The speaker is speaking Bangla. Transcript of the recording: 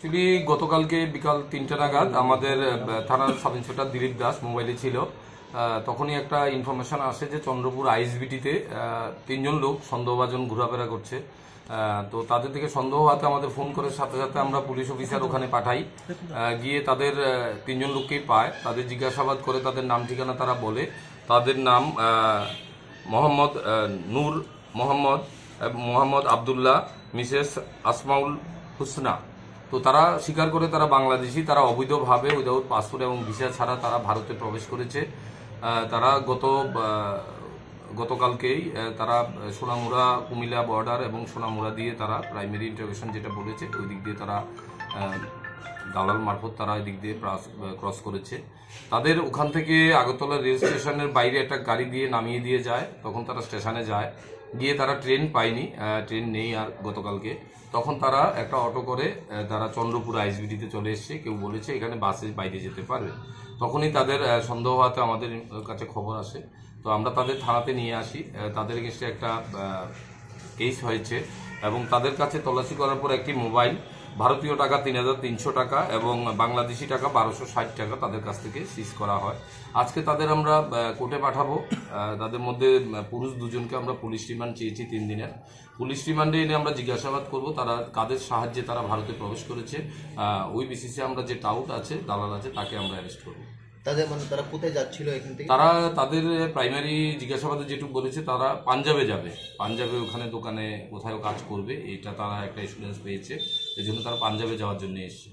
অ্যাকচুয়ালি গতকালকে বিকাল ৩টা নাগাদ আমাদের থানার সাব ইন্সপেক্টর দিলীপ দাস মোবাইলে ছিল। তখনই একটা ইনফরমেশন আসে যে চন্দ্রপুর আইএসবিটিতে ৩জন লোক সন্দেহভাজন ঘোরাফেরা করছে। তো তাদের থেকে সন্দেহ হওয়াতে আমাদের ফোন করে সাথে সাথে আমরা পুলিশ অফিসার ওখানে পাঠাই। গিয়ে তাদের ৩জন লোককেই পায়। তাদের জিজ্ঞাসাবাদ করে তাদের নাম ঠিকানা তারা বলে। তাদের নাম মোহাম্মদ নূর মোহাম্মদ আবদুল্লাহ, মিসেস আসমাউল হুসনা। তো তারা স্বীকার করে তারা বাংলাদেশি, তারা অবৈধভাবে উইদাউট পাসপোর্ট এবং ভিসা ছাড়া তারা ভারতে প্রবেশ করেছে। তারা গতকালকেই তারা সোনামুড়া কুমিল্লা বর্ডার এবং সোনামুড়া দিয়ে তারা প্রাইমারি ইন্টারভিউশন যেটা বলেছে ওই দিক দিয়ে তারা দালাল মারফত তারা এদিক দিয়ে ক্রস করেছে। তাদের ওখান থেকে আগরতলা রেল স্টেশনের বাইরে একটা গাড়ি দিয়ে নামিয়ে দিয়ে যায়। তখন তারা স্টেশনে যায়, গিয়ে তারা ট্রেন পায়নি, ট্রেন নেই আর গতকালকে। তখন তারা একটা অটো করে তারা চন্দ্রপুর আইএসবিটিতে চলে এসছে। কেউ বলেছে এখানে বাসে বাইরে যেতে পারবে। তখনই তাদের সন্দেহ হওয়াতে আমাদের কাছে খবর আসে। তো আমরা তাদের থানাতে নিয়ে আসি। তাদের এগেন্সটে একটা কেস হয়েছে এবং তাদের কাছে তল্লাশি করার পর একটি মোবাইল, ভারতীয় টাকা ৩,৩০০ টাকা এবং বাংলাদেশি টাকা ১২৬০ টাকা তাদের কাছ থেকে সিজ করা হয়। আজকে তাদের আমরা কোর্টে পাঠাবো। তাদের মধ্যে পুরুষ দুজনকে আমরা পুলিশ রিমান্ড চেয়েছি 3 দিনের। পুলিশ রিমান্ডে এনে আমরা জিজ্ঞাসাবাদ করব তারা কাদের সাহায্যে তারা ভারতে প্রবেশ করেছে। ওই বেসিসে আমরা যে টাউট আছে, দালাল আছে, তাকে আমরা অ্যারেস্ট করবো। তারা কোথায় যাচ্ছিল এখান থেকে? তারা তাদের প্রাইমারি জিজ্ঞাসাবাদে যেটুকু বলেছে তারা পাঞ্জাবে যাবে। পাঞ্জাবে ওখানে দোকানে কোথায় কাজ করবে, এটা তারা একটা স্টুডেন্টস পেয়েছে। এই জন্য তারা পাঞ্জাবে যাওয়ার জন্য এসেছে।